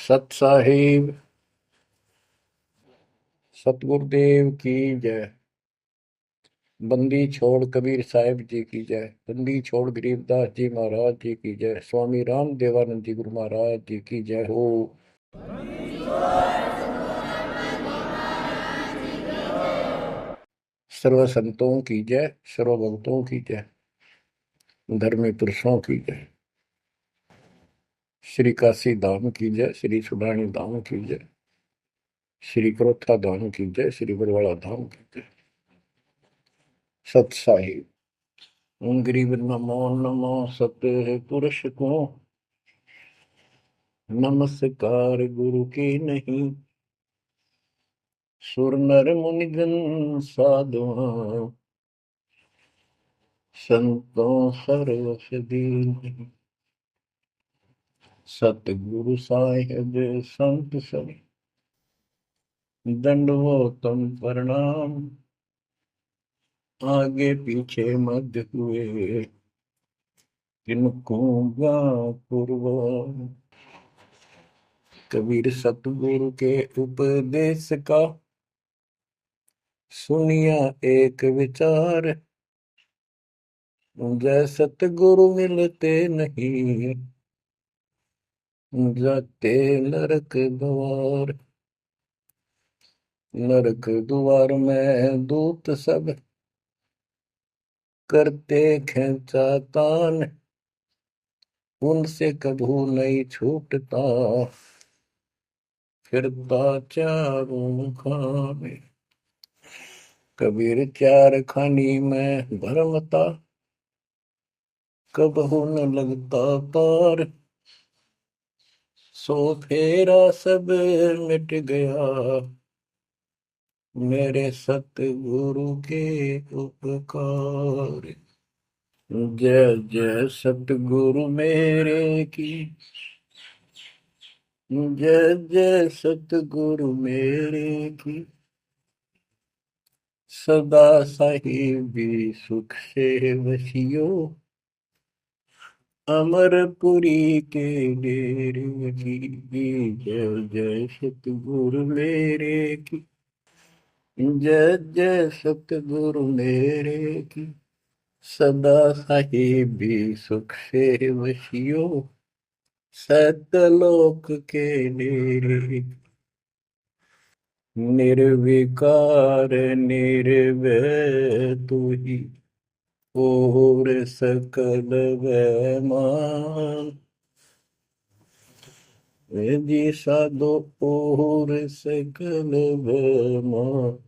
सत साहिब सतगुरुदेव की जय। बंदी छोड़ कबीर साहिब जी की जय। बंदी छोड़ गरीबदास जी महाराज जी की जय। स्वामी राम देवानंद जी गुरु महाराज जी की जय हो। सर्व संतों की जय, सर्व भक्तों की जय, धर्मी पुरुषों की जय। श्री काशी धाम की जय, श्री सुडानी धाम की जय, श्री क्रोथा धाम की जय, श्री बरवाड़ा धाम की जय। सत साहिब गरीब नमो नमो सत्य पुरुष को नमस्कार गुरु की नहीं। सुर नर मुनिगण साधुआ संतों सर्वस दीन। सतगुरु साहिब संत सब दंडवतम प्रणाम। आगे पीछे मध्य हुए किनको पूर्व। कबीर सतगुरु के उपदेश का सुनिया एक विचार। जय सतगुरु मिलते नहीं जाते नरक द्वार। नरक द्वार में दूत सब करते खेचातान। उनसे कभू नहीं छूटता फिरता चारों खाने। कबीर चार खानी में भरमता कबहू न लगता पार। सो फेरा सब मिट गया मेरे सतगुरु के उपकार। जय जय सतगुरु मेरे की जय जय सतगुरु मेरे की। सदा साहिबी सुख से वसियो अमरपुरी के डेरे की। जय जय सतगुरु मेरे की जय जय सतगुरु मेरे की। सदा साहिबी सुख से वसियो सतलोक के डेरे। निर्विकार निर्भय तू ही और सकल वैमान। वेदी साधो और सकल वैमान।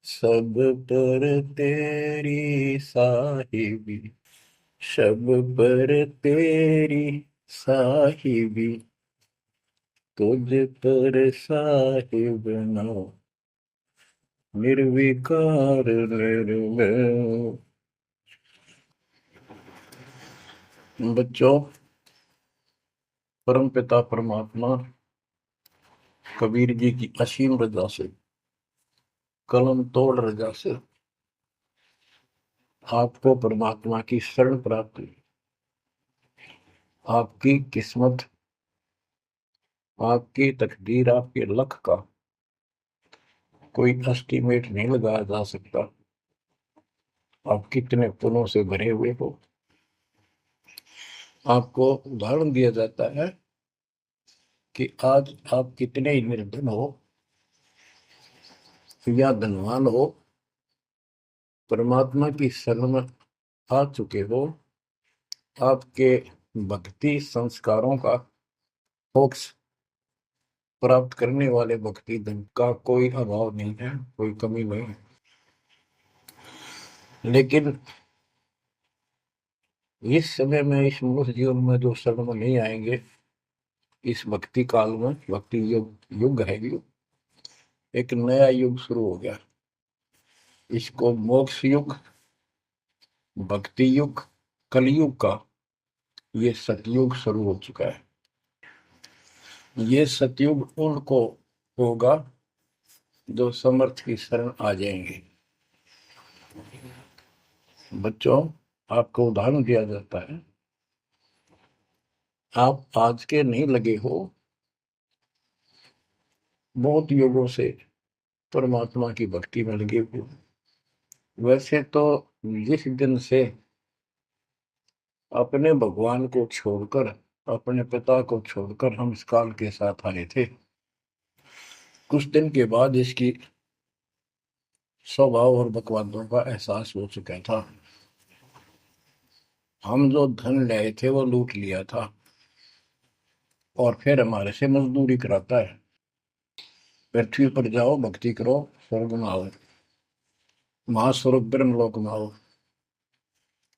सब पर तेरी साहिबी सब पर तेरी साहिबी। तुझ पर साहिब नाम निर्विकार निर्भय। बच्चों, परम पिता परमात्मा कबीर जी की असीम रजा से कलम तोड़ रजा से आपको परमात्मा की शरण प्राप्त हुई। आपकी किस्मत, आपकी तकदीर, आपके लक का कोई एस्टीमेट नहीं लगाया जा सकता। आप कितने पुण्यों से भरे हुए हो। आपको उदाहरण दिया जाता है कि आज आप कितने ही निर्धन हो या धनवान हो, परमात्मा की शरण में आ चुके हो। आपके भक्ति संस्कारों का मोक्ष प्राप्त करने वाले भक्ति धन का कोई अभाव नहीं है, कोई कमी नहीं है। लेकिन इस समय में, इस मनुष्य जीवन में जो शरण में नहीं आएंगे, इस भक्ति काल में, भक्ति युग है, एक नया युग शुरू हो गया। इसको मोक्ष युग, भक्ति युग, कलयुग का ये सतयुग शुरू हो चुका है। ये सतयुग उनको होगा जो समर्थ की शरण आ जाएंगे। बच्चों, आपको उदाहरण दिया जाता है, आप आज के नहीं लगे हो, बहुत युगों से परमात्मा की भक्ति में लगे हुए। वैसे तो जिस दिन से अपने भगवान को छोड़कर, अपने पिता को छोड़कर हम इस काल के साथ आए थे, कुछ दिन के बाद इसकी स्वभाव और बकवादों का एहसास हो चुका था। हम जो धन लाए थे वो लूट लिया था और फिर हमारे से मजदूरी कराता है। पृथ्वी पर जाओ, भक्ति करो, स्वर्ग में आओ, महास्वर्ग ब्रह्मलोक में आओ।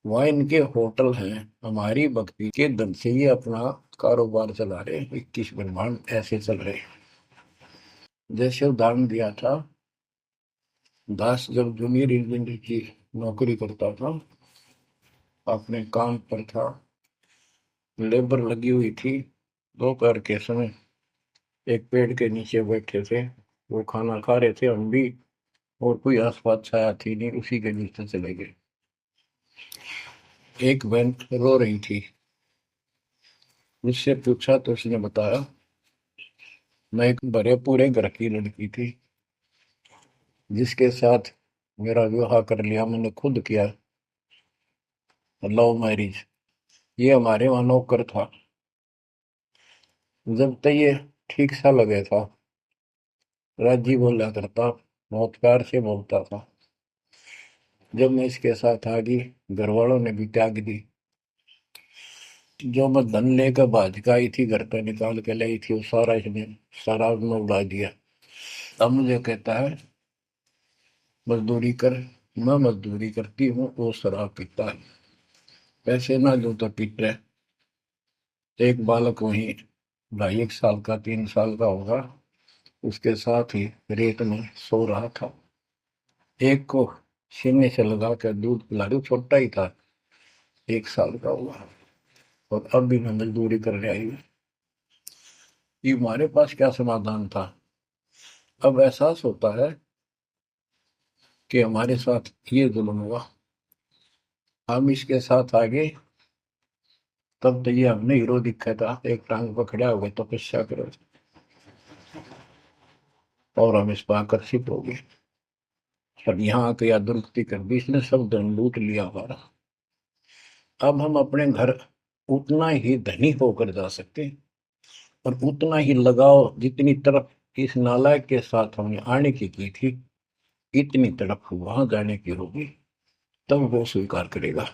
वहाँ इनके होटल हैं, हमारी भक्ति के धन से ये अपना कारोबार चला रहे। 21 ब्रह्मांड ऐसे चल रहे। जैसे उदाहरण दिया था, दास जब जूनियर इंजीनियर की नौकरी करता था, अपने काम पर था, लेबर लगी हुई थी, दोपहर के समय एक पेड़ के नीचे बैठे थे, वो खाना खा रहे थे, हम भी, और कोई आसपास छाया थी नहीं, उसी के नीचे चले गए। एक बहन रो रही थी, मुझसे पूछा तो उसने बताया, मैं एक भरे पूरे घर की लड़की थी जिसके साथ मेरा विवाह कर लिया, मैंने खुद किया, लव मैरिज। ये हमारे वहां नौकर था। जब तक ये ठीक सा लगे था, राजी बोला करता, बहुत प्यार से बोलता था। जब मैं इसके साथ आ गई, घर वालों ने भी त्याग दी। जो मैं धन लेकर भाज का आई थी, घर पर निकाल के लाई थी, वो सारा इसने सारा उसने उड़ा दिया। अब मुझे कहता है मजदूरी कर। मैं मजदूरी करती हूँ, वो शराब पीता है। पैसे ना दो तो पीट रहे। एक बालक वहीं 2.5 साल का, 3 साल का होगा, उसके साथ ही रेत में सो रहा था। एक को सीने से लगा कर दूध पिला रही, छोटा ही था, 1 साल का हुआ, और अब भी मैं मजदूरी करने आई हूँ। ये हमारे पास क्या समाधान था? अब एहसास होता है कि हमारे साथ ये जुल्म हुआ, हम इसके साथ आगे, तब तो ये हमने हीरो दिखा था, एक टांग पर खड़ा हो गए, तपस्या करो, और हम इस पर आकर्षित हो गए। और यहाँ आके या दुरुक्ति कर दी, इसने सब धन लूट लिया हमारा। अब हम अपने घर उतना ही धनी होकर जा सकते हैं, और उतना ही लगाव जितनी तरफ इस नालायक के साथ हमने आने की थी, इतनी तरफ वहां जाने की होगी, तब वो स्वीकार करेगा।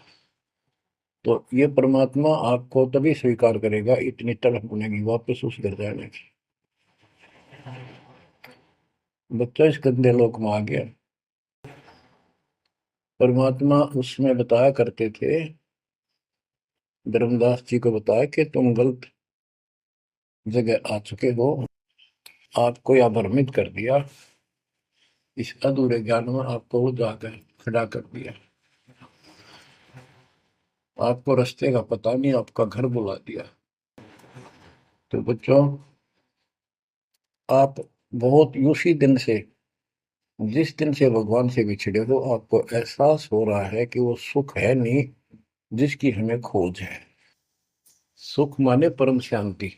तो ये परमात्मा आपको तभी स्वीकार करेगा, इतनी तरफ बनेगी वापस उस घर जाने की। बच्चा इस गंदे लोक में आ गया। परमात्मा उसमें बताया करते थे, धर्मदास जी को बताया कि तुम गलत जगह आ चुके हो, आपको या भ्रमित कर दिया, इस अधूरे ज्ञान में आपको वो जाकर खड़ा कर दिया, आपको रास्ते का पता नहीं, आपका घर बुला दिया। तो बच्चों, आप बहुत उसी दिन से, जिस दिन से भगवान से बिछड़े हो, आपको एहसास हो रहा है कि वो सुख है नहीं जिसकी हमें खोज है। सुख माने परम शांति।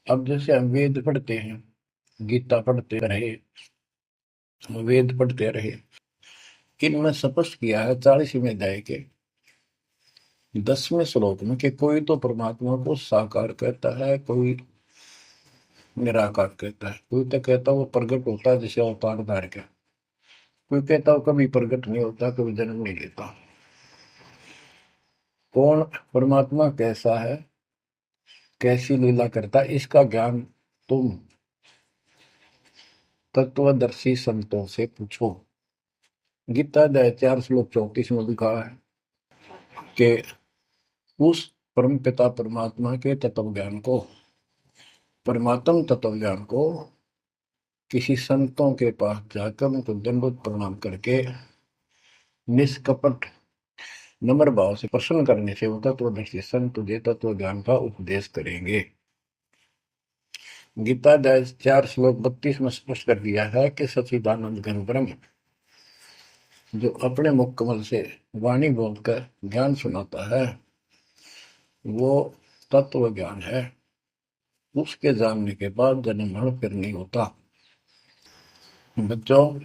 अब जैसे हम वेद पढ़ते हैं, गीता पढ़ते रहे, वेद पढ़ते रहे, इनमें स्पष्ट किया है 40वें अध्याय के 10वें श्लोक में कि कोई तो परमात्मा को साकार कहता है, कोई निराकार कहता है, कोई तो कहता है वो प्रकट होता है जैसे अवतार धार के, कोई कहता है कभी प्रकट नहीं होता, कभी जन्म नहीं लेता। कौन परमात्मा कैसा है, कैसी लीला करता है, इसका ज्ञान तुम तत्वदर्शी संतों से पूछो। गीता अध्याय 4 श्लोक 34 में लिखा है कि उस परम पिता परमात्मा के तत्व ज्ञान को, परमात्म तत्व ज्ञान को किसी संतों के पास जाकर उनको दंडवत प्रणाम करके निष्कपट नम्र भाव से प्रसन्न करने से वो तत्वदर्शी संत तुझे तत्व ज्ञान का उपदेश करेंगे। गीता अध्याय 4 श्लोक 32 में स्पष्ट कर दिया है कि सच्चिदानंद घन ब्रह्म जो अपने मुख कमल से वाणी बोलकर ज्ञान सुनाता है, वो तत्व ज्ञान है। उसके जानने के बाद जन्म मरण फिर नहीं होता। बच्चों,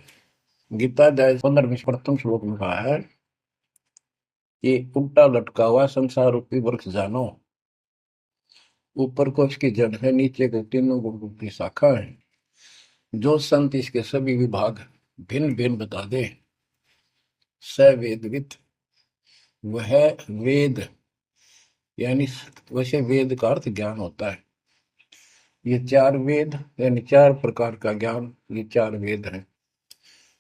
गीता अध्याय 15 में प्रथम श्लोक में कहा है कि उल्टा लटका हुआ संसार रूपी वृक्ष जानो, ऊपर को इसकी जड़ है, नीचे को तीनों गुण की शाखा है। जो संत इसके सभी विभाग भिन्न भिन्न बता दे, स वेदविद, वह वेद, यानी वैसे वेद का अर्थ ज्ञान होता है। ये चार वेद यानी चार प्रकार का ज्ञान, ये चार वेद हैं।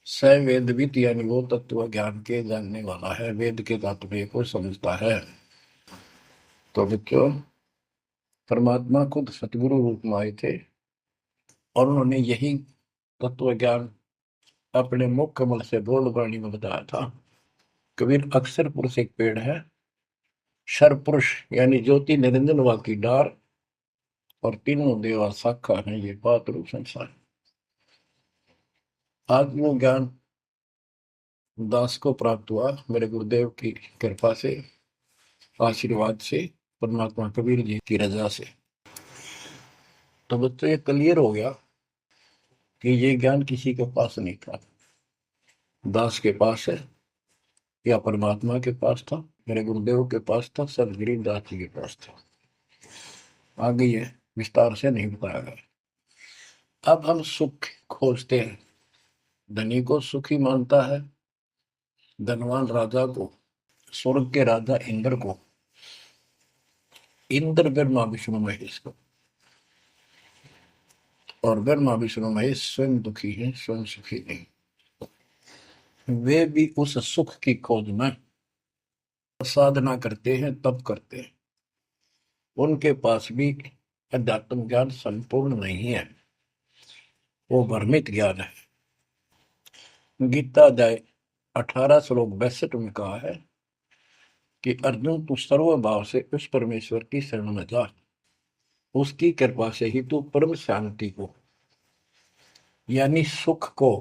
स वेदविद यानी वो तत्व ज्ञान के जानने वाला है, वेद के तात्पर्य को समझता है। तो बच्चों, परमात्मा खुद सतगुरु रूप में आए थे और उन्होंने यही तत्व ज्ञान अपने मुख कमल से बोल वाणी में बताया था। कबीर अक्षर पुरुष एक पेड़ है, शर पुरुष यानी ज्योति निरंजन वा की डार, और तीनों देवा शाखा है, ये बात रूप संसार। आज वो ज्ञान दास को प्राप्त हुआ मेरे गुरुदेव की कृपा से, आशीर्वाद से, परमात्मा कबीर जी की रजा से। तो बच्चों, ये क्लियर हो गया कि ये ज्ञान किसी के पास नहीं था, दास के पास है या परमात्मा के पास था, मेरे गुरुदेव के पास था, सदगिरी दास जी के पास था। आगे ये विस्तार से नहीं बताया गया। अब हम सुख खोजते हैं। धनी को सुखी मानता है, धनवान राजा को, स्वर्ग के राजा इंद्र को, इंद्र ब्रह्मा विष्णु महेश को, और ब्रह्मा विष्णु महेश स्वयं दुखी है, स्वयं सुखी नहीं। वे भी उस सुख की खोज में साधना करते हैं, तप करते हैं। उनके पास भी अध्यात्म ज्ञान संपूर्ण नहीं है, वो भ्रमित ज्ञान है। गीता अध्याय 18 श्लोक 62 में कहा है कि अर्जुन, तू सर्व भाव से उस परमेश्वर की शरण में जा, उसकी कृपा से ही तू परम शांति को, यानी सुख को,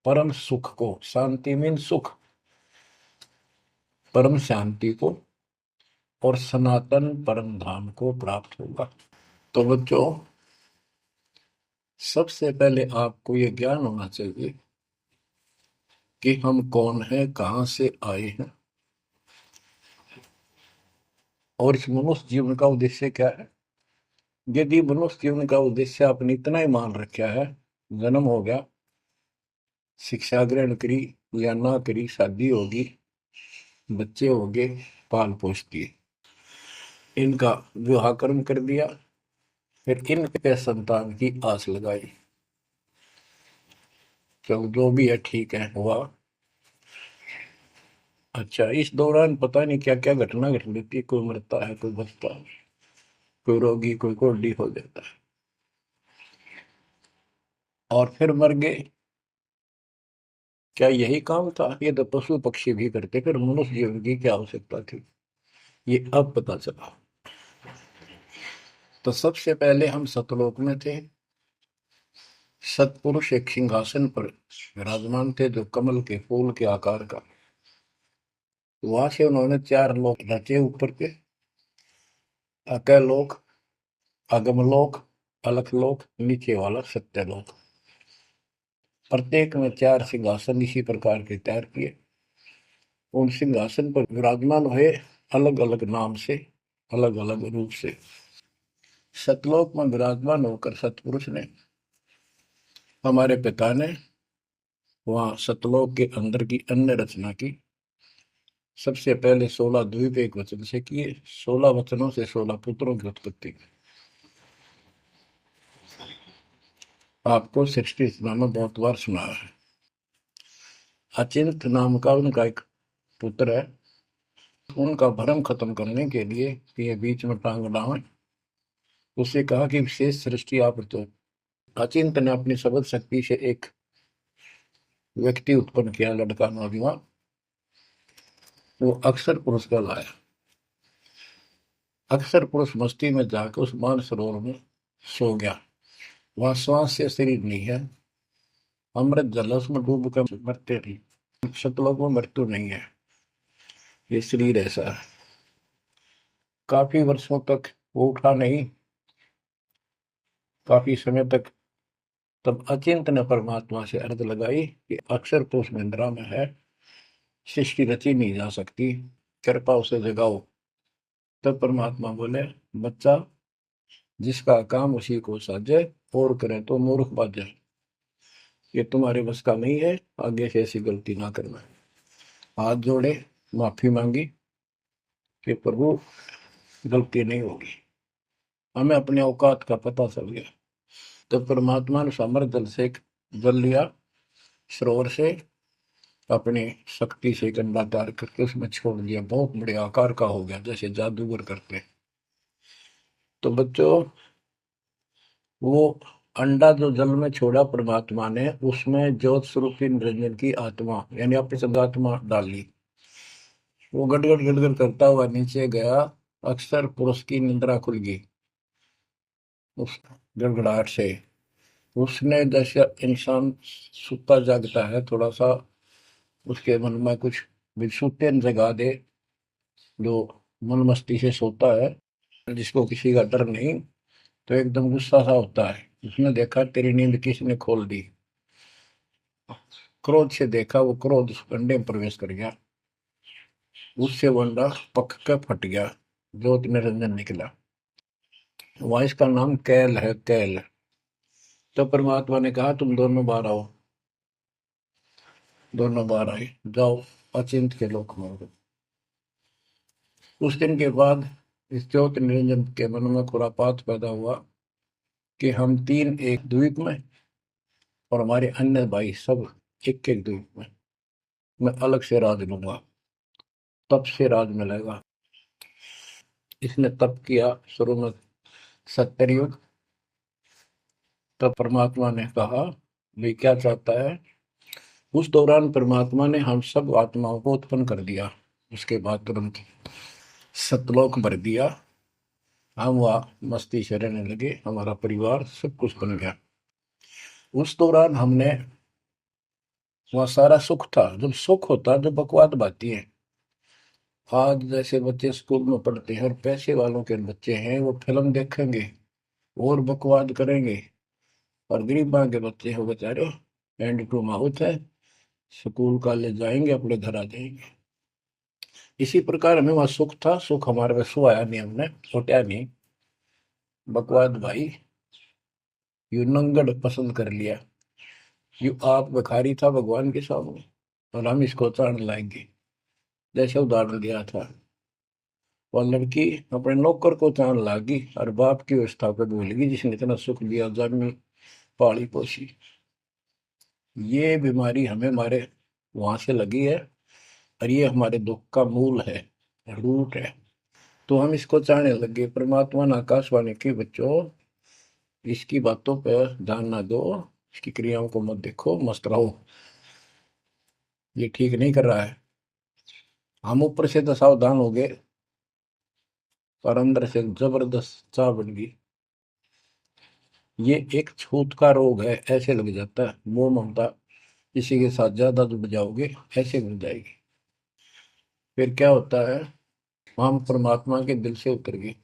परम सुख को, शांति मीन सुख, परम शांति को और सनातन परम धाम को प्राप्त होगा। तो बच्चों, सबसे पहले आपको यह ज्ञान होना चाहिए कि हम कौन हैं, कहां से आए हैं, और इस मनुष्य जीवन का उद्देश्य क्या है। यदि मनुष्य जीवन का उद्देश्य आपने इतना ही मान रखा है, जन्म हो गया, शिक्षा ग्रहण करी या ना करी, शादी होगी, बच्चे हो गए, पाल पोस दिए, इनका विवाह कर्म कर दिया, फिर इनके संतान की आस लगाई, चलो जो भी है ठीक है, हुआ। अच्छा, इस दौरान पता नहीं क्या क्या घटना घट लेती है, कोई मरता है, कोई बचता है, कोई रोगी, कोई कोल्डी हो जाता है, और फिर मर गए। क्या यही काम था? ये तो पशु पक्षी भी करते, फिर मनुष्य जीवन की क्या आवश्यकता थी, ये अब पता चला। तो सबसे पहले हम सतलोक में थे, सतपुरुष एक सिंहासन पर विराजमान थे जो कमल के फूल के आकार का। वहां से उन्होंने चार लोक रचे ऊपर के, अकलोक, अगमलोक, अलखलोक, नीचे वाला सत्यलोक। प्रत्येक में चार सिंहासन इसी प्रकार के तैयार किए। उन सिंहासन पर विराजमान हुए अलग अलग नाम से, अलग अलग रूप से। सतलोक में विराजमान होकर सतपुरुष ने, हमारे पिता ने, वहां सतलोक के अंदर की अन्य रचना की। सबसे पहले 16 द्वीप एक वचन से किए, 16 वचनों से 16 पुत्रों की उत्पत्ति की। आपको सृष्टि में बहुत बार सुना है। अचिंत नाम का उनका एक पुत्र है, उनका भ्रम खत्म करने के लिए ये बीच में टांग डावे, उसे कहा कि विशेष सृष्टि आप तो। अचिंत ने अपनी शब्द शक्ति से एक व्यक्ति उत्पन्न किया, लड़का नौजवान, वो अक्षर पुरुष का लाया। अक्षर पुरुष मस्ती में जाकर उस मान सरोवर में सो गया। वहां श्वास से शरीर नहीं है, अमृत जल उसमें डूब कर मरते नहीं, सतलोक में मृत्यु नहीं है, ये शरीर ऐसा है। काफी वर्षों तक वो उठा नहीं, काफी समय तक। तब अचिंत ने परमात्मा से अर्ज लगाई कि अक्षर तो उस निंद्रा में है, सृष्टि रची नहीं जा सकती, कृपा उसे जगाओ। तब परमात्मा बोले, बच्चा, जिसका काम उसी को साजे, और करे तो मूर्ख बाजे। ये तुम्हारे बस का नहीं है, आगे से ऐसी गलती ना करना। हाथ जोड़े, माफी मांगी कि प्रभु गलती नहीं होगी, हमें अपने औकात का पता चल गया। तो परमात्मा ने समर जल से जल लिया, सरोवर से, अपनी शक्ति से कंडा तैयार करके उसमें छोड़ दिया। बहुत बड़े आकार का हो गया, जैसे जादूगर करते। तो बच्चों, वो अंडा जो जल में छोड़ा परमात्मा ने, उसमें ज्योत स्वरूपी निरंजन की आत्मा यानी अपनी संगात्मा डाली। वो गड़गड़ गड़गड़ करता हुआ नीचे गया। अक्सर पुरुष की निद्रा खुल गई उस गड़गड़ाहट से। उसने, जैसे इंसान सुता जागता है, थोड़ा सा उसके मन में कुछ विक्षुप्त जगा दे, जो मन मस्ती से सोता है, जिसको किसी का डर नहीं, तो एकदम गुस्सा सा होता है। उसने देखा तेरी नींद किसने खोल दी। क्रोध से देखा, वो क्रोध उस अंडे में प्रवेश कर गया। उससे वो अंडा पक के फट गया, ज्योत निरंजन निकला। वहां इसका नाम कैल है, कैल। तो परमात्मा ने कहा, तुम दोनों बाहर आओ। दोनों बाहर आए, जाओ अचिंत के लोक में। उस दिन के बाद इस ज्योति निरंजन के मन में खुरापात पैदा हुआ कि हम तीन एक द्वीप में, और हमारे अन्य भाई सब एक एक द्वीप में। मैं अलग से राज लूंगा, तप से राज मिलेगा। इसने तप किया शुरू में, सत्तर युग। तब परमात्मा ने कहा, भाई क्या चाहता है। उस दौरान परमात्मा ने हम सब आत्माओं को उत्पन्न कर दिया। उसके बाद तुरंत सतलोक भर दिया। हम वहाँ मस्ती से रहने लगे, हमारा परिवार सब कुछ बन गया। उस दौरान हमने, वहाँ सारा सुख था। जब सुख होता जब बकवाद बाती है। आज जैसे बच्चे स्कूल में पढ़ते हैं और पैसे वालों के बच्चे हैं, वो फिल्म देखेंगे और बकवाद करेंगे, और गरीबां के बच्चे हो बेचारे हैंड टू माउथ है, स्कूल कॉलेज जाएंगे, अपने घर आ जाएंगे। इसी प्रकार हमें वहाँ सुख था, सुख हमारे में सुहाया नहीं, हमने छुटा नहीं। बकवाद भाई, यू नंगड़ पसंद कर लिया। यू आप भिखारी था भगवान के सामने, और हम इसको चाण लाएंगे। जैसे उदाहरण दिया था, वह लड़की अपने नौकर को चाण लागी और बाप की व्यवस्था को भूल गई, जिसने इतना सुख दिया, जमी पाली पोसी। ये बीमारी हमें हमारे वहां से लगी है, और ये हमारे दुख का मूल है, रूट है। तो हम इसको चाहने लगे। परमात्मा ने आकाशवाणी की, बच्चों इसकी बातों पर ध्यान ना दो, इसकी क्रियाओं को मत देखो, मस्त रहो, ये ठीक नहीं कर रहा है। हम ऊपर से तो सावधान हो गए, और अंदर से जबरदस्त चाह बन गई। ये एक छूत का रोग है, ऐसे लग जाता है, मोह ममता किसी के साथ ज्यादा जुड़ जाओगे, ऐसे मिल जाएगी। फिर क्या होता है, हम परमात्मा के दिल से उतर गए,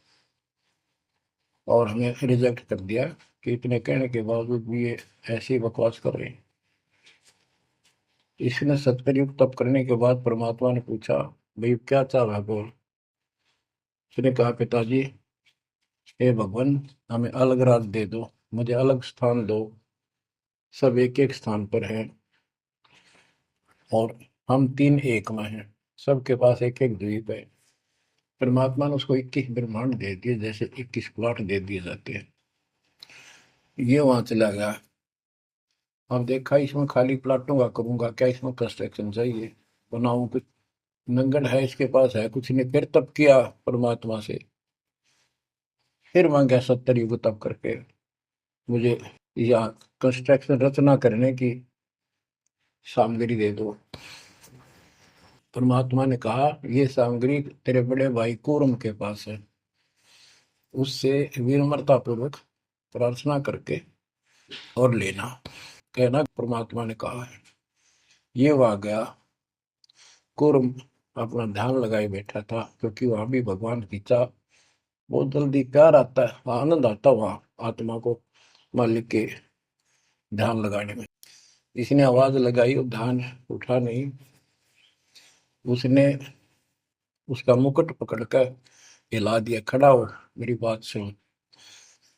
और हमें रिजेक्ट कर दिया कि इतने कहने के बावजूद भी ये ऐसी बकवास कर रहे हैं। इसने सत्कर्युग तप करने के बाद परमात्मा ने पूछा, भाई क्या चाह रहा है, बोल। उसने कहा, पिताजी, हे भगवान, हमें अलग राज दे दो, मुझे अलग स्थान दो। सब एक एक स्थान पर हैं, और हम तीन एक में हैं, सबके पास एक एक द्वीप है। परमात्मा ने उसको 21 ब्रह्मांड दे दिए, जैसे 21 प्लॉट दे दिए जाते हैं। ये वहां चला गया। अब देखा, इसमें खाली प्लाटों का करूंगा क्या, इसमें कंस्ट्रक्शन चाहिए, बनाऊं कुछ। नंगन है, इसके पास है कुछ नहीं। फिर तब किया परमात्मा से, फिर मांगा 70 युग तप करके, मुझे या कंस्ट्रक्शन रचना करने की सामग्री दे दो। परमात्मा ने कहा, ये सामग्री तेरे बड़े भाई कूर्म के पास है, उससे विनम्रता पूर्वक प्रार्थना करके और लेना, कहना परमात्मा ने कहा है। ये वहां गया। कूर्म अपना ध्यान लगाए बैठा था, क्योंकि वहां भी भगवान की चाह, बहुत जल्दी प्यार आता है, आनंद आता है वहां आत्मा को। मालिक के ध्यान लगाने में। इसने आवाज लगाई और ध्यान उठा नहीं। उसने उसका मुकुट पकड़ कर हिला दिया, खड़ा हो मेरी बात सुन।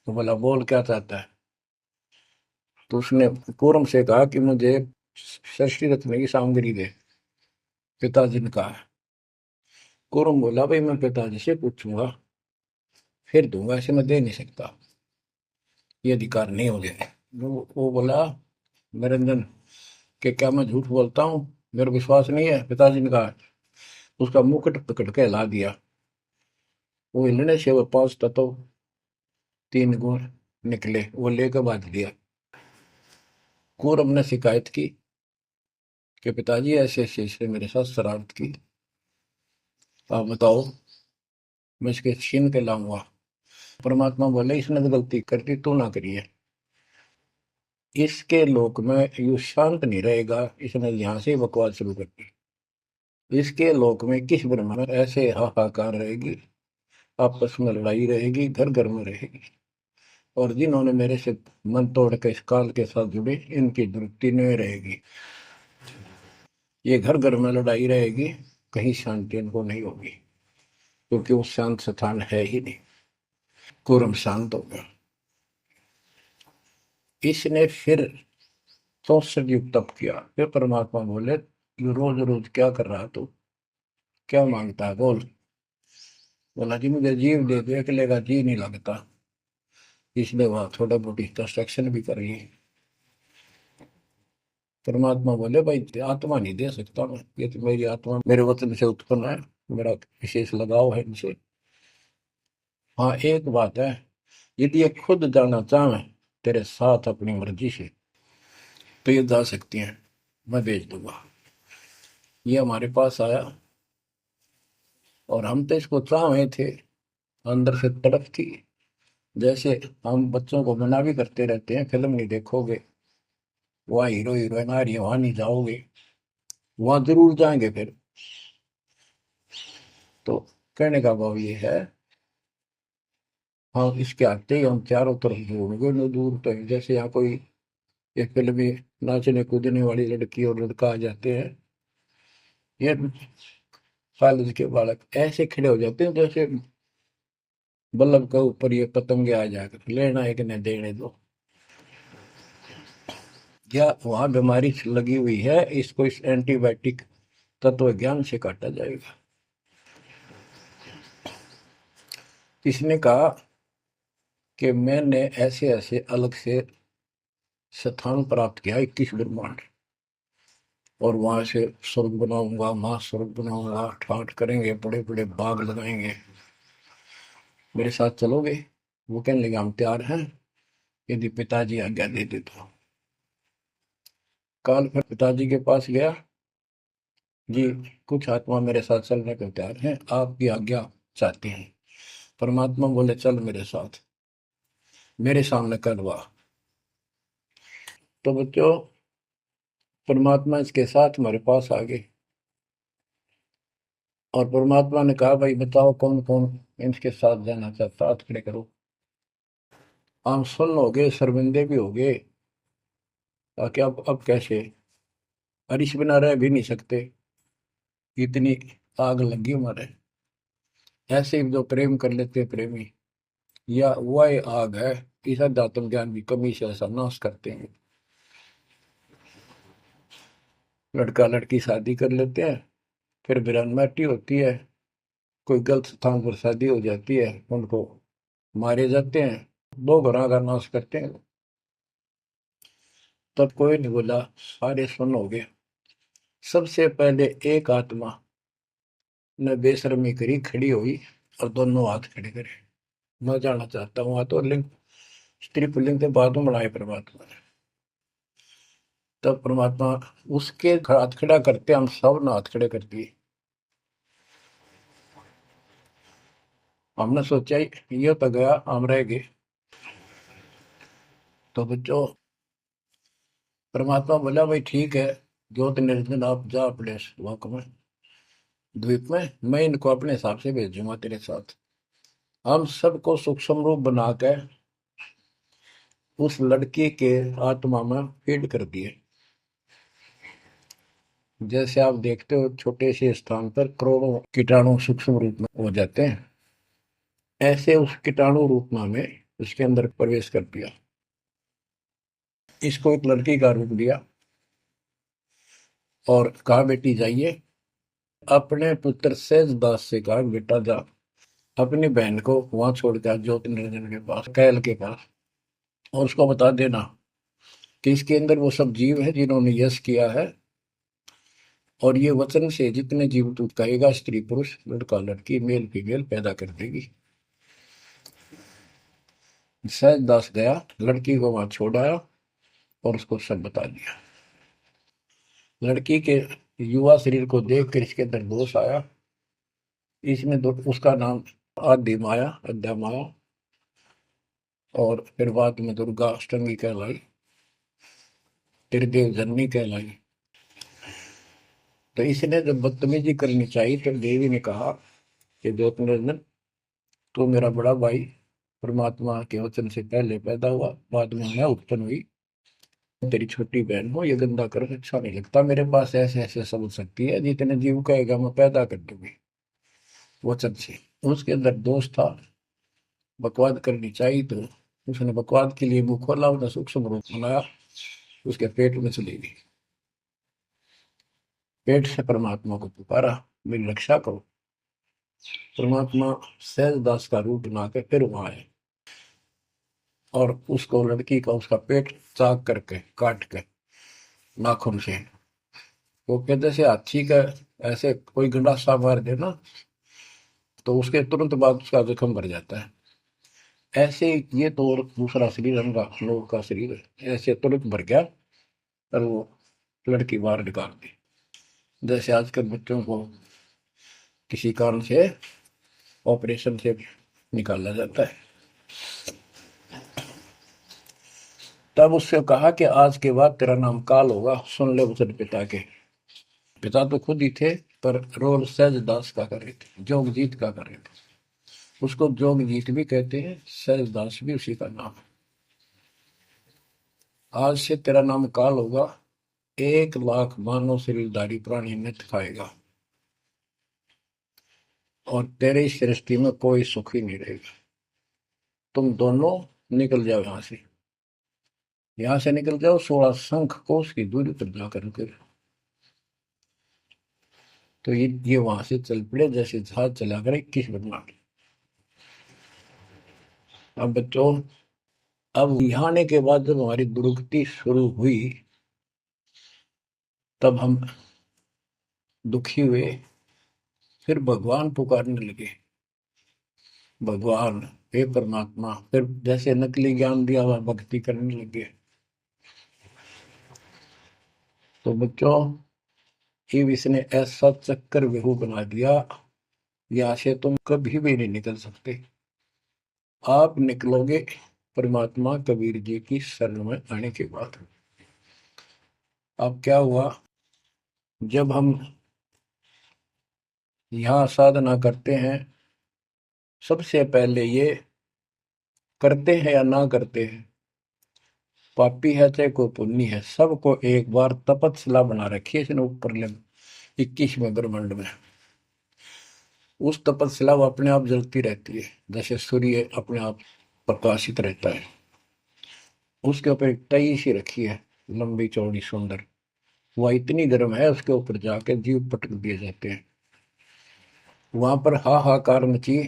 तो बोला बोल क्या चाहता है। तो उसने पूरम से कहा कि मुझे षष्ठी रत्न की सामग्री दे, पिताजी ने कहा। पूरम बोला भाई मैं पिताजी से पूछूंगा फिर दूंगा, ऐसे मैं दे नहीं सकता, ये अधिकार नहीं हो गया। वो बोला निरंजन कि क्या मैं झूठ बोलता हूँ, मेरा विश्वास नहीं है। पिताजी ने कहा। उसका मुकुट पकड़ के हिला दिया। वो हिलने से वो 5 तत्व 3 गुण निकले, वो लेकर बांध दिया। कौरव ने शिकायत की कि पिताजी ऐसे ऐसे ऐसे मेरे साथ शरारत की, आप बताओ मैं इसके छीन के लाऊंगा। परमात्मा बोले इसने तो गलती कर दी, तू ना करिए। इसके लोक में यू शांत नहीं रहेगा, इसने यहाँ से बकवास शुरू कर दी। इसके लोक में किस ब्रह्म में ऐसे हाहाकार रहेगी, आपस में लड़ाई रहेगी, घर घर में रहेगी। और जिन्होंने मेरे से मन तोड़ के इस काल के साथ जुड़े, इनकी दुरुक्ति नहीं रहेगी। ये घर घर में लड़ाई रहेगी, कहीं शांति इनको नहीं होगी, क्योंकि वो शांत स्थान है ही नहीं। कुरम शांत हो गया। इसने फिर 64 युग तप किया। फिर परमात्मा बोले ये रोज रोज क्या कर रहा तू, क्या मांगता है बोल। बोला जी मुझे जीव दे दे, अकेले का जी नहीं लगता। इसलिए वहां थोड़ा बहुत कंस्ट्रक्शन भी करिए। परमात्मा बोले भाई आत्मा नहीं दे सकता मैं, ये तो मेरी आत्मा मेरे वतन से उत्पन्न है, मेरा विशेष लगाव है इनसे। हाँ एक बात है, यदि ये खुद जाना चाहे तेरे साथ अपनी मर्जी से तो ये जा सकती हैं, मैं भेज दूंगा। ये हमारे पास आया और हम तो इसको चाहे थे, अंदर से तड़प थी। जैसे हम बच्चों को मना भी करते रहते हैं, फिल्म नहीं देखोगे, वहाँ हीरो हीरोइन आ रही है वहां नहीं जाओगे, वहां जरूर जाएंगे फिर। तो कहने का भाव ये है, हाँ इसके आते ही हम चारों तरफ ढूंढोगे न दूर तक। जैसे यहाँ कोई एक फिल्म में नाचने कूदने वाली लड़की और लड़का आ जाते हैं, ये कॉलेज के बालक ऐसे खड़े हो जाते हैं जैसे बल्लभ के ऊपर ये पतंगे आ जाकर लेना एक न देने दो। या वहां बीमारी लगी हुई है, इसको इस एंटीबायोटिक तत्व ज्ञान से काटा जाएगा। इसने कहा कि मैंने ऐसे ऐसे अलग से स्थान प्राप्त किया 21 ब्रह्मांड, और वहां से स्वर्ग बनाऊंगा, महास्वर्ग बनाऊंगा, ठाट करेंगे, बड़े बड़े बाग लगाएंगे, मेरे साथ चलोगे। वो कहने लगे हम तैयार हैं, यदि पिताजी आज्ञा दे दे तो। काल फिर पिताजी के पास गया, जी कुछ आत्मा मेरे साथ चलने को तैयार हैं, आपकी आज्ञा चाहती हैं। परमात्मा बोले चल मेरे साथ, मेरे सामने करवा। तो बच्चों परमात्मा इसके साथ हमारे पास आ गए, और परमात्मा ने कहा भाई बताओ कौन कौन इनके साथ जाना चाहता, हाथ खड़े करो। हम सुन हो गए, शर्मिंदे भी हो गए, ताकि अब कैसे हरीश बिना रह भी नहीं सकते, इतनी आग लगी हमारे। ऐसे ही जो प्रेम कर लेते हैं प्रेमी, या वह आग है, इस अध्यात्म ज्ञान की कमी से ऐसा नाश करते हैं। लड़का लड़की शादी कर लेते हैं, फिर वीरानमाटी होती है, कोई गलत स्थान पर शादी हो जाती है, उनको मारे जाते हैं, दो घरों का नाश करते हैं। तब कोई नहीं बोला, सारे सुन हो गए। सबसे पहले एक आत्मा ने बेशर्मी करी, खड़ी हुई और दोनों हाथ खड़े करे, मैं जाना चाहता हूँ। हाथ और लिंग स्त्री पुल्लिंग के बाद में बनाए परमात्मा ने। तब परमात्मा उसके हाथ खड़ा करते हम सब ने हाथ खड़े कर दिए। हमने सोचा ये तो गया, हम रह गए। तो बच्चों परमात्मा बोला भाई ठीक है, ज्योत निरंजन आप जा अपने लोक में, द्वीप में, मैं इनको अपने हिसाब से भेजूंगा तेरे साथ। हम सबको सूक्ष्म रूप बना के उस लड़की के आत्मा में फीड कर दिए। जैसे आप देखते हो छोटे से स्थान पर करोड़ों कीटाणु सूक्ष्म रूप में हो जाते हैं, ऐसे उस कीटाणु रूप में उसके अंदर प्रवेश कर दिया। इसको एक लड़की का रूप दिया और कहा बेटी जाइए, अपने पुत्र सहजदास से कहा बेटा जा अपनी बहन को वहां छोड़ के ज्योति निरंजन के पास, कैल के पास, और उसको बता देना कि इसके अंदर वो सब जीव है जिन्होंने यश किया है, और ये वचन से जितने जीव तू कहेगा स्त्री पुरुष लड़का लड़की मेल फीमेल पैदा कर देगी। सहजदास गया, लड़की को वहां छोड़ आया और उसको सब बता दिया। लड़की के युवा शरीर को देख कर इसके अंदर दोष आया। इसमें उसका नाम आदि माया, अद्या माया, और फिर बाद में दुर्गा अष्टमी कहलाई, त्रिदेव जननी कहलाई। तो इसने जब बदतमीजी करनी चाहिए तो देवी ने कहा कि ज्योतिर्नंदन तू मेरा बड़ा भाई, परमात्मा के वचन से पहले पैदा हुआ, बाद में मैं उत्पन्न हुई, तेरी छोटी बहन हो, ये गंदा कर अच्छा नहीं लगता, मेरे पास ऐसे ऐसे समझ सकती है, जितने जीव कहेगा मैं पैदा कर दूंगी वचन से। उसके अंदर दोष था, बकवाद करनी चाहिए तो उसने बकवाद के लिए मुंह खोला, उसने सूक्ष्म रूप बनाया, उसके पेट में चली गई। पेट से परमात्मा को पुकारा, मेरी रक्षा करो। परमात्मा सहजदास का रूप बना के फिर वहां आए और उसको लड़की का उसका पेट चाक करके काट के नाखून से, वो कहते से हाथी का ऐसे कोई गंडासा मार देना तो उसके तुरंत बाद उसका जख्म भर जाता है, ऐसे ये तो और दूसरा शरीर अंगा लोग का शरीर ऐसे तुरंत भर गया और वो लड़की बाहर निकाल दी। जैसे आजकल बच्चों को किसी कारण से ऑपरेशन से निकाला जाता है। तब उससे कहा कि आज के बाद तेरा नाम काल होगा, सुन ले वचन पिता के। पिता तो खुद ही थे पर रोल सहजदास का कर रहे थे, जोगजीत का कर रहे थे। उसको जोगजीत भी कहते हैं, सहजदास भी उसी का नाम है। आज से तेरा नाम काल होगा, 1,00,000 मानव शरीरधारी प्राणी नित्य खाएगा और तेरे इस सृष्टि में कोई सुख ही नहीं रहेगा। तुम दोनों निकल जाओ यहां से निकल जाओ 16 शंख कोस की दूरी पर जाकर के। तो ये वहां से चल पड़े जैसे जहाज चला कर 21 ब्रह्मांड। अब बच्चों, अब यहाँ आने के बाद जब हमारी दुर्गति शुरू हुई तब हम दुखी हुए, फिर भगवान पुकारने लगे, भगवान हे परमात्मा, फिर जैसे नकली ज्ञान दिया हुआ भक्ति करने लगे। तो बच्चों, शिव इसने ऐसा चक्कर व्यू बना दिया, यहाँ से तुम कभी भी नहीं निकल सकते। आप निकलोगे परमात्मा कबीर जी की शरण में आने के बाद। अब क्या हुआ, जब हम यहाँ साधना करते हैं, सबसे पहले ये करते हैं या ना करते हैं, पापी है चाहे कोई पुण्य है, सबको एक बार तपस्या बना रखी है इसने ऊपर 21वें ब्रह्मांड में। उस तपस्या वो अपने आप जलती रहती है, जैसे सूर्य अपने आप प्रकाशित रहता है। उसके ऊपर एक तई सी रखी है, लंबी चौड़ी सुंदर, वह इतनी गर्म है उसके ऊपर जाके जीव पटक दिए जाते हैं। वहां पर हाहाकार मची,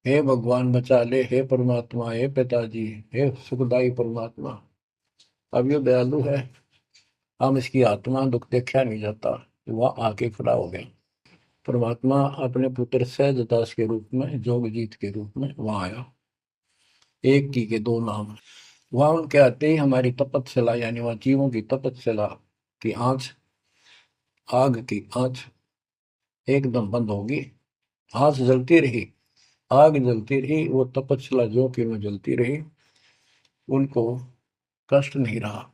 हे भगवान बचा ले, हे परमात्मा, हे पिताजी, हे सुखदाई परमात्मा। अब ये दयालु है, हम इसकी आत्मा दुख देखा नहीं जाता, वह आके खड़ा हो गया। परमात्मा अपने पुत्र सहजदास के रूप में, जोगजीत के रूप में वहां आया। एक की के दो नाम। वहां उनके आते ही हमारी तपस्या, यानी वह जीवों की तपस्या की आंच, आग की आंच एकदम बंद होगी। आंच जलती रही, आग जलती रही, वो तपस्या जो कि में जलती रही, उनको कष्ट नहीं रहा।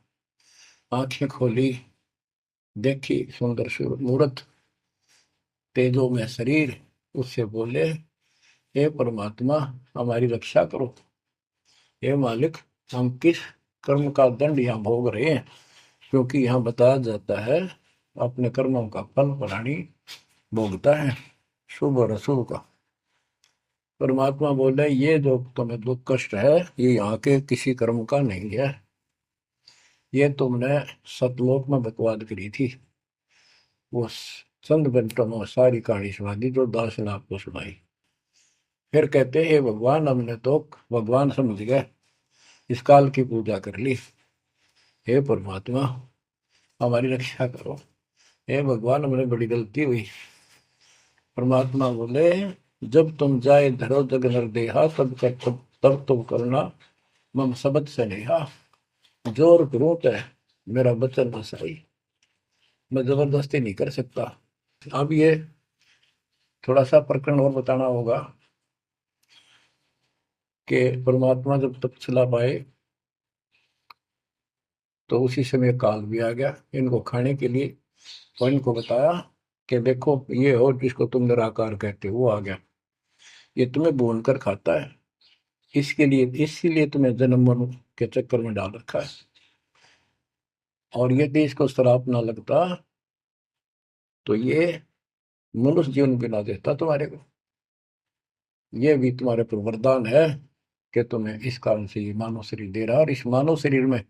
आंखें खोली, देखी सुंदर मूर्त, तेजो में शरीर, उससे बोले हे परमात्मा हमारी रक्षा करो, हे मालिक, हम किस कर्म का दंड यहाँ भोग रहे हैं, क्योंकि यहाँ बताया जाता है अपने कर्मों का फल प्राणी भोगता है, शुभ और अशुभ का। परमात्मा बोले ये जो तुम्हें दुख कष्ट है ये यहाँ के किसी कर्म का नहीं है, ये तुमने सतलोक में बकवाद करी थी। वो चंद मिनटों में सारी कहानी सुना दी जो दास ने आपको सुनाई। फिर कहते हे भगवान, हमने तो भगवान समझ गए, इस काल की पूजा कर ली, हे परमात्मा हमारी रक्षा करो, हे भगवान हमने बड़ी गलती हुई। परमात्मा बोले जब तुम जाए धरो जग नर देहा तब तुम करना मम सबद से नेहा, जोर करूं है मेरा बचन बसाई, मैं जबरदस्ती नहीं कर सकता। अब ये थोड़ा सा प्रकरण और बताना होगा कि परमात्मा जब तपस्या पाए तो उसी समय काल भी आ गया इनको खाने के लिए, और इनको बताया कि देखो ये हो जिसको तुम निराकार कहते हो वो आ गया, ये तुम्हें भून कर खाता है, इसके लिए इसीलिए तुम्हें जन्म मरण के चक्कर में डाल रखा है, और यदि इसको श्राप ना लगता तो ये मनुष्य जीवन भी ना देता तुम्हारे को। ये भी तुम्हारे पर वरदान है कि तुम्हें इस कारण से ये मानव शरीर दे रहा है, और इस मानव शरीर में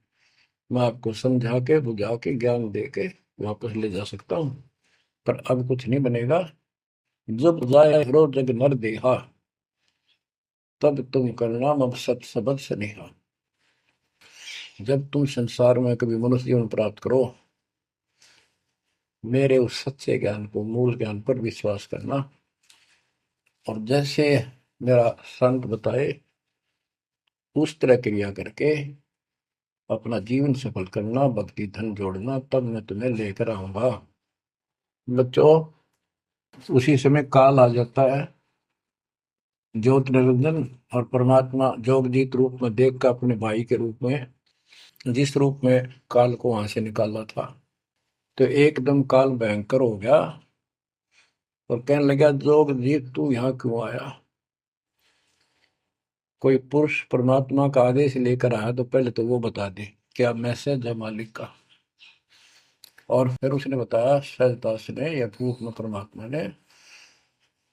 मैं आपको समझा के बुझा के ज्ञान दे के वापस ले जा सकता हूँ, पर अब कुछ नहीं बनेगा। जब जाए रो जग नर देहा तब तुम करना मब सत सबद स्नेहा। जब तुम संसार में कभी मनुष्य जीवन प्राप्त करो, मेरे उस सच्चे ज्ञान को, मूल ज्ञान पर विश्वास करना, और जैसे मेरा संत बताए उस तरह क्रिया करके अपना जीवन सफल करना, भक्ति धन जोड़ना, तब मैं तुम्हें लेकर आऊंगा। बच्चों उसी समय काल आ जाता है, ज्योत निरंजन और परमात्मा जोगजीत रूप में देख कर अपने भाई के रूप में, जिस रूप में काल को वहां से निकाला था, तो एकदम काल भयंकर हो गया और कहने लगा जोगजीत तू यहाँ क्यों आया? कोई पुरुष परमात्मा का आदेश लेकर आया तो पहले तो वो बता दे क्या मैसेज है मालिक का। और फिर उसने बताया सहजदास ने या रूप में परमात्मा ने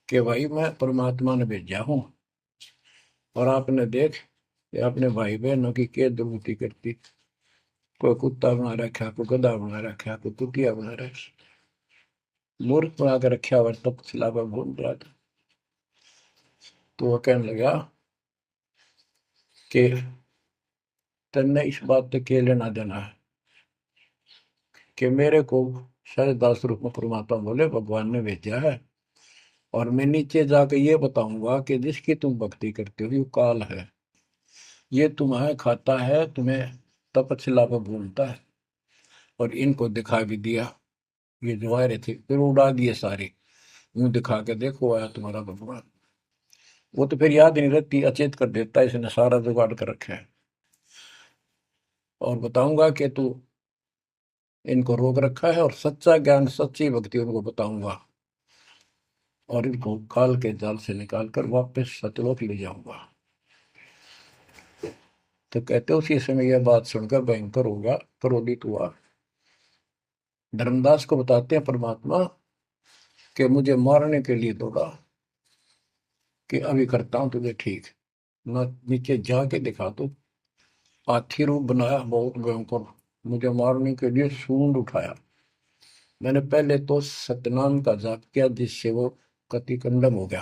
कि भाई मैं परमात्मा ने भेजा हूं, और आपने देख ये अपने भाई बहनों की क्या दुर्गति करती, कोई कुत्ता बना रखा, कोई गधा बना रखा, कोई कुतिया बना रखा, मूर्ख बना के रखा हुआ तब सिलावा भूल रहा था। तो वह कहने लगा कि तेने इस बात से क्या लेना देना है कि मेरे को सहजदास रूप में परमात्मा बोले भगवान ने भेजा है, और मैं नीचे जाकर ये बताऊंगा कि जिसकी तुम भक्ति करते हो ये काल है, ये तुम्हें खाता है, तुम्हें तपस्या पर भूलता है, और इनको दिखा भी दिया, ये जो आ रहे थे फिर उड़ा दिए सारे, यूं दिखा के देखो आया तुम्हारा भगवान। वो तो फिर याद नहीं रहती, अचेत कर देता है, इसने सारा जुगाड़ कर रखा है। और बताऊंगा कि तू इनको रोक रखा है, और सच्चा ज्ञान सच्ची भक्ति उनको बताऊंगा, और इनको काल के जाल से निकाल कर वापस सतलोक ले जाऊंगा। तो कहते उसी समय यह बात सुनकर भयंकर होगा, क्रोधित हुआ। धर्मदास को बताते हैं परमात्मा कि मुझे मारने के लिए दौड़ा, कि अभी करता हूं तुझे ठीक, न नीचे जाके दिखा दो। हाथी रूप बनाया बहुत भयंकर, मुझे मारने के लिए सूंड उठाया। मैंने पहले तो सतनाम का जाप किया जिससे वो कति कंडम हो गया,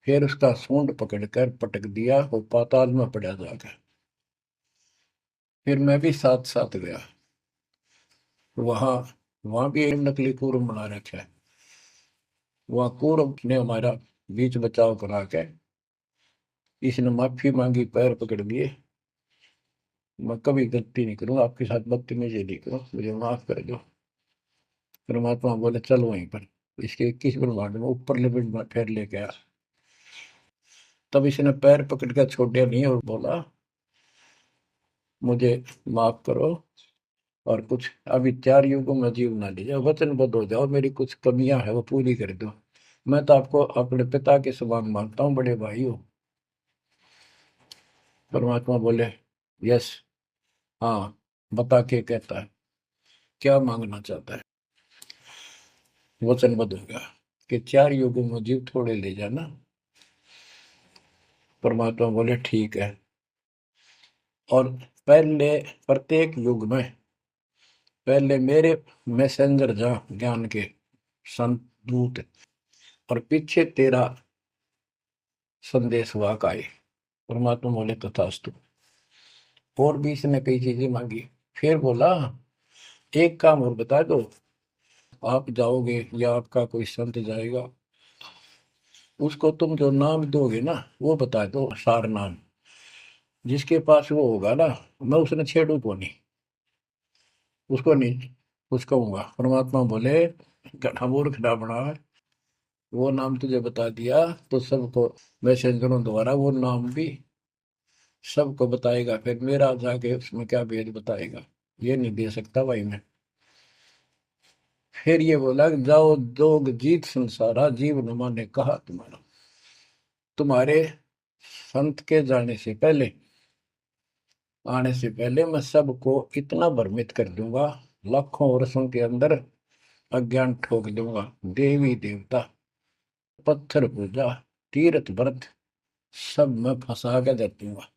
फिर उसका सूंड पकड़कर पटक दिया, वो पाताल में पड़ा जाकर। फिर मैं भी साथ साथ गया, वहां वहां भी एक नकली कूर्म बना रखा है, वहां कूर्म ने हमारा बीच बचाव करा के इसने माफी मांगी, पैर पकड़ लिए, मैं कभी गलती नहीं करूँ आपके साथ, बदतमीजी नहीं करूँ, मुझे माफ कर दो। परमात्मा बोले चल वहीं पर इसके 21 ब्रह्मांड में ऊपर लेवल में फिर लेके आया। तब इसने पैर पकड़ कर छोड़े नहीं और बोला मुझे माफ करो, और कुछ अभी 4 युगों में जीव ना लीजिए, वचनबद्ध हो जाओ, मेरी कुछ कमियां है वो पूरी कर दो, मैं तो आपको अपने पिता के समान मानता हूँ, बड़े भाई हो। परमात्मा बोले यस, हाँ, बता के कहता है क्या मांगना चाहता है। वचनबद्ध हो गया कि 4 युगों में जीव थोड़े ले जाना। परमात्मा बोले ठीक है। और पहले प्रत्येक युग में पहले मेरे मैसेंजर जा ज्ञान के संत दूत, और पीछे तेरा संदेश वाहक आए। परमात्मा बोले तथास्तु। और भी इसने कई चीजें मांगी। फिर बोला एक काम और बता दो, आप जाओगे या आपका कोई संत जाएगा, उसको तुम जो नाम दोगे ना वो बता दो, सार नाम। जिसके पास वो होगा ना, मैं उसने छेड़ू को नहीं, उसको नहीं कुछ कहूंगा। परमात्मा बोले गधा मूर्ख ना बना, वो नाम तुझे बता दिया तो सबको मैसेंजरों द्वारा वो नाम भी सबको बताएगा, फिर मेरा जाके उसमें क्या भेद बताएगा, ये नहीं दे सकता भाई मैं। फिर ये बोला कि जाओ जोग जीत संसारा, जीव न माने कहा तुम्हारा। तुम्हारे संत के जाने से पहले, आने से पहले मैं सबको इतना भ्रमित कर दूंगा, लाखों वर्षों के अंदर अज्ञान ठोक दूंगा। देवी देवता, पत्थर पूजा, तीर्थ व्रत सब मैं फंसा के दे दूंगा।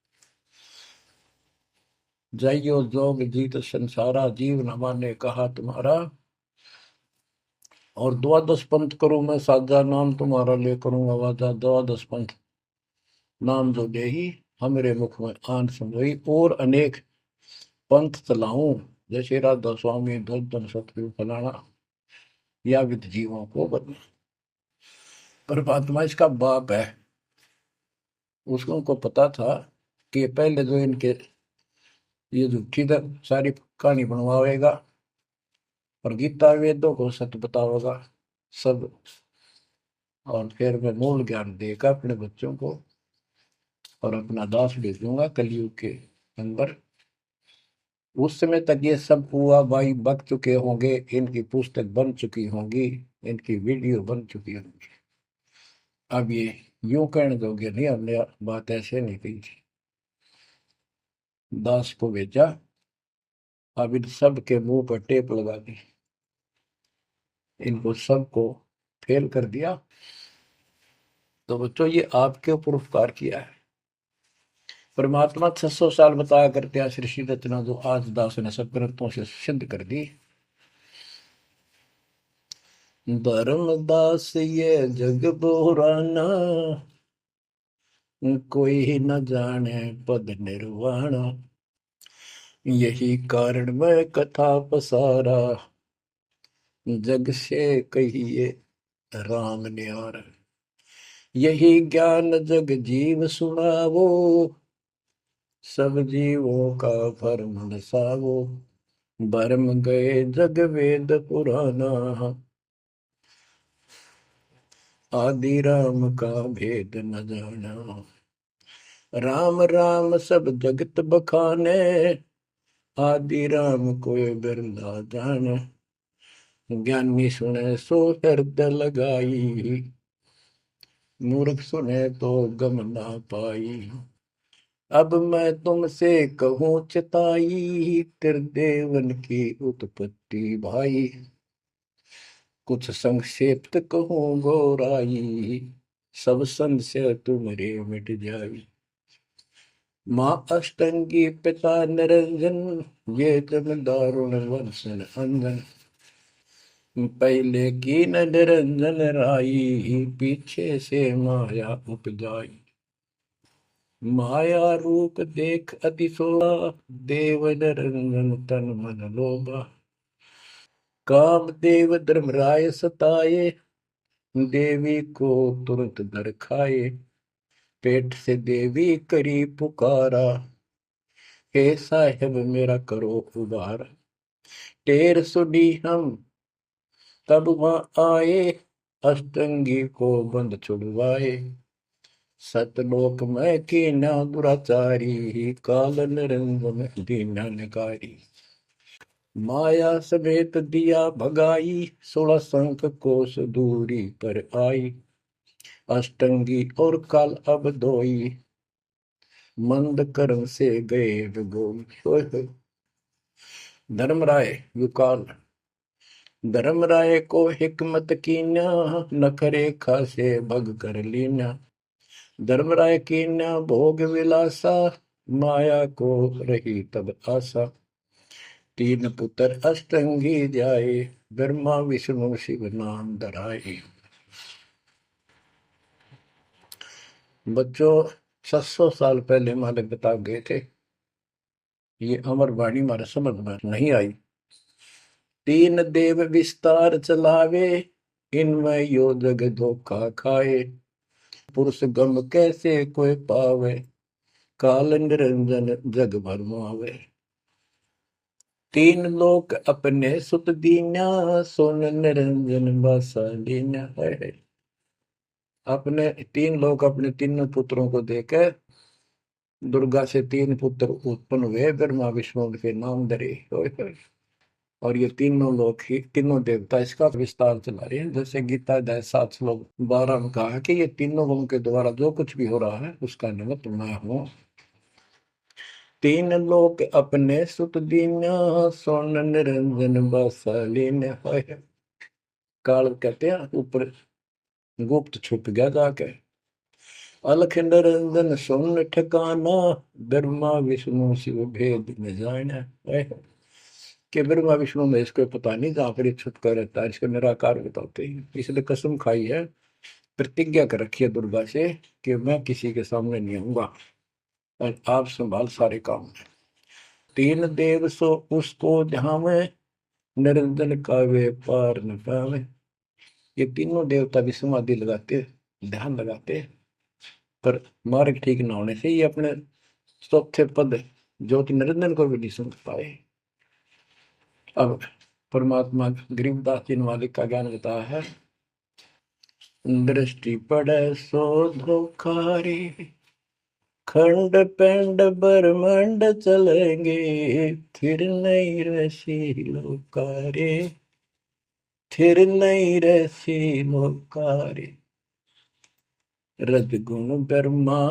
जाइयो जोग जीत संसारा, जीव न माने कहा तुम्हारा। और द्वादश पंथ करूं मैं साजा, नाम तुम्हारा ले करूंगा वाजा। द्वादश पंथ नाम जो दे ही हमरे मुख में आन समोई, और अनेक पंथ चलाऊं, जैसे राधा स्वामी धन सतगुरु फलाना, या विद जीवों को बदला। परमात्मा इसका बाप है। उसको उनको पता था कि पहले जो इनके ये झूठी सारी कहानी बनवाएगा और गीता वेदों को सत्य बताओगा सब, और फिर मैं मूल ज्ञान देगा अपने बच्चों को, और अपना दास भेजूंगा कलयुग के अंदर। उस समय तक ये सब हुआ भाई बक चुके होंगे, इनकी पुस्तक बन चुकी होंगी, इनकी वीडियो बन चुकी होंगी। अब ये यूं कहने दोगे नहीं, हमने बात ऐसे नहीं कही थी। दास को भेजा, अब इन सब के मुंह पर टेप लगा दी, इनको सबको फेल कर दिया। तो बच्चों ये आपके ऊपर उपकार किया है। परमात्मा 600 साल बताया करते हैं सृष्टि रचना, जो आज दास ने सब ग्रंथों से सिद्ध कर दी। धर्मदास ये जग बोराना, कोई न जाने पद निर्वाणा। यही कारण मैं कथा पसारा, जग से कहिए राम न्यारा। यही ज्ञान जग जीव सुनावो, सब जीवों का भरम नसावो। भरम गए जग वेद पुराना, आदि राम का भेद न जाना। राम राम सब जगत बखाने, आदि राम कोई बिरला जाने। ज्ञानी सुने सो हृदय लगाई, मूर्ख सुने तो गम ना पाई। अब मैं तुमसे कहूँ चिताई, त्रिदेवन की उत्पत्ति भाई। कुछ संक्षेप्त कहूँ गौराई, सब संशय तुमरे मिट जाई। माँ अष्टंगी पिता निरंजन, ये जम दारुण वर्षन अंजन। पहले की न निरंजन राई, पीछे से माया उपजाई। माया रूप देख अति शोभा, देव निरंजन तन मन लोभा। काम देव धर्मराय सताए, देवी को तुरंत दर खाए। पेट से देवी करी पुकारा, हे साहेब मेरा करो उबार। टेर सुनी हम तब वहां आए, अष्टंगी को बंद छुड़वाए। सतलोक में कीना दुराचारी, काल निरंजन दीनानकारी। माया समेत दिया भगाई, 16 संख कोस दूरी पर आई। अष्टंगी और काल अब दोई, मंद कर्म से गए विगोल। होय होय। धर्मराय युकाल। धर्मराय को हिकमत कीन्या, नखरे खासे भग कर लीन्या। धर्मराय कीन्या भोग विलासा, माया को रही तब आशा। तीन पुत्र अष्टंगी जाए, ब्रह्मा विष्णु शिव नाम धराए। बच्चों 700 साल पहले हमारे बता गए थे, ये अमर वाणी हमारे समझ में नहीं आई। तीन देव विस्तार चलावे, इनमें यो जग धोखा खाए। पुरुष गम कैसे कोई पावे, काल निरंजन जग भरमावे। तीन लोक अपने सुत दीन्या, सोन निरंजन बासा लीन्या है। अपने तीन लोग अपने तीनों पुत्रों को देकर दुर्गा से तीन पुत्र उत्पन्न हुए, ब्रह्मा विष्णु के नाम धरे। और ये तीनों लोग ही तीनों देवता इसका विस्तार चला रहे हैं। जैसे गीता अध्याय 7 श्लोक 12 में कहा है कि ये तीनों लोगों के द्वारा जो कुछ भी हो रहा है उसका निमित्त मैं हूं। तीन लोक अपने सुत दीन्या, सोन निरंजन बसलीन। काल कहते हैं ऊपर गुप्त छुप गया जाके। अलख निरंजन सोन ठिकाना, ब्रह्मा विष्णु शिव भेद न जाना। कि ब्रह्मा विष्णु में इसको पता नहीं, जहां पर छुप कर रहता है इसको निराकार बताते हैं। इसलिए कसम खाई है, प्रतिज्ञा कर रखी है दुर्गा से कि मैं किसी के सामने नहीं आऊंगा और आप संभाल सारे काम। तीन देव सो उसको ध्यावे, निरंजन का वे पार न पावे। ये तीनों देवता भी समाधि लगाते, ध्यान लगाते, पर मार्ग ठीक न होने से ये अपने चौथे पद ज्योति निरंजन को भी नहीं समझ पाए। अब परमात्मा गरीबदास जी मालिक का ज्ञान बताया है। दृष्टि पड़े सो धोखारी, खंड पेंड ब्रह्मांड चलेंगे, फिर नहीं रसी लोकारे, फिर नहीं रसी लोकारे। रजगुण ब्रह्मा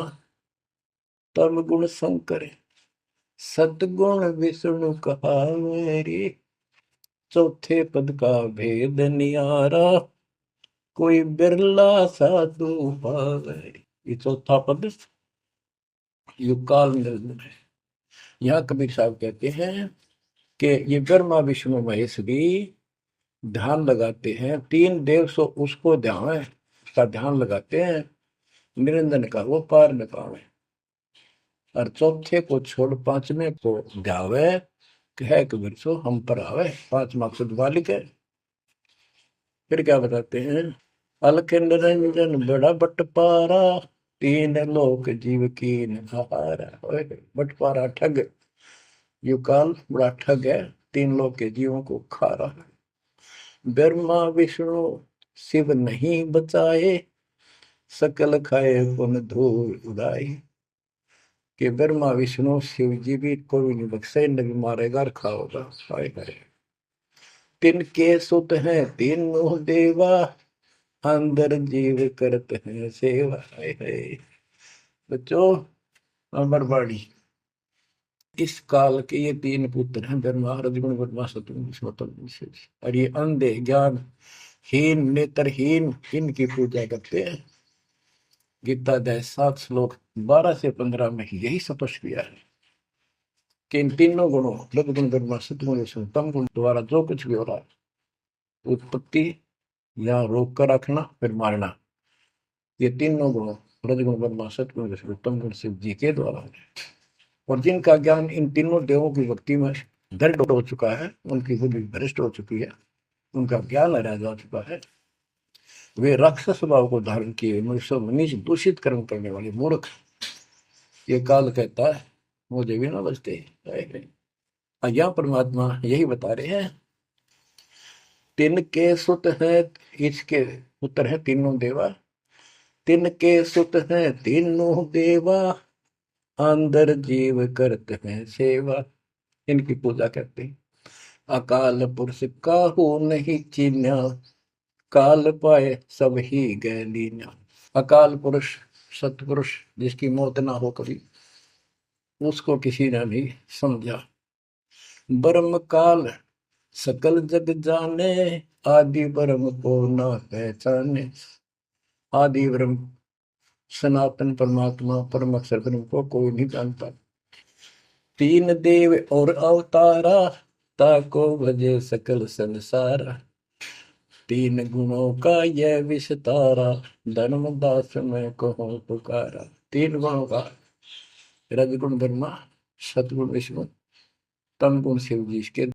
तम गुण शंकर, सतगुण विष्णु कहावेरी। चौथे पद का भेद नियारा, कोई बिरला साधु पावे। ये चौथा पद युगकाल निरंजन है। यहाँ कबीर साहब कहते हैं कि ये ब्रह्मा विष्णु महेश भी ध्यान लगाते हैं। तीन देव सो उसको ध्यान है, उसका ध्यान लगाते हैं, निरंजन का वो पार न पावे। और चौथे को छोड़ पांचवें को ध्यावे, कह कबीर सो हम पर आवे। पांच मकसद वालिक है। फिर क्या बताते हैं, अलख निरंजन बड़ा बटपारा, तीन लोक जीव की नहारा। बटपारा ठग, युकाल बड़ा ठग है, तीन लोक के जीवों को खा रहा है। ब्रह्मा विष्णु शिव नहीं बचाए, सकल खाए पुन धूल उड़ाई। कि ब्रह्मा विष्णु शिव जी भी कोई नहीं बख्शे, न भी मारेगा और खाओगा। हाय हाय। तिनके सुत हैं तीनों देवा, अंदर जीव करते हैं सेवा। है बच्चों अमर बाड़ी। इस काल के ये तीन पुत्र हैं, ब्रह्मा रजगुण ब्रह्मा सतगुण विष्णु। और ये अंधे ज्ञान हीन नेत्रहीन इनकी पूजा करते हैं। गीता अध्याय 7 श्लोक 12 से 15 में यही स्पष्ट किया है कि इन तीनों गुणों रजगुण ब्रह्मा सतगुण विष्णु तम गुण द्वारा जो कुछ भी हो रहा है, उत्पत्ति या रोक कर रखना फिर मारना, ये तीनों गुण रजगुण ब्रह्मा सतगुण विष्णु तम गुण शिव जी के द्वारा है। और जिनका ज्ञान इन तीनों देवों की भक्ति में दृढ़ हो चुका है, उनकी बुद्धि भ्रष्ट हो चुकी है, उनका ज्ञान हरा जा चुका है, वे राक्षस स्वभाव को धारण किए मनुष्य मनीष दूषित कर्म करने वाले मूर्ख, ये काल कहता है मुझे भी ना बचते। यहाँ परमात्मा यही बता रहे हैं, तिनके सुत हैं, इसके पुत्र हैं तीनों देवा, तिनके सुत हैं तीनों देवा, अंदर जीव करते हैं सेवा। इनकी पूजा करते हैं। अकाल पुरुष काहू नहीं चीन्या, काल पाए सब ही गए लीन्या। अकाल पुरुष सतपुरुष जिसकी मौत ना हो कभी, उसको किसी ने नहीं समझा। ब्रह्म काल सकल जग जाने, आदि ब्रह्म को न पहचाने। आदि ब्रह्म सनातन परमात्मा परम अक्षर ब्रह्म को कोई नहीं जानता। तीन देव और अवतारा, ताको भजे सकल संसारा। तीन गुणों का यह विस्तारा, धर्मदास में कहूँ पुकारा। तीन गुणों का, रजगुण ब्रह्मा, सतगुण विष्णु, तम गुण शिव जी, इसके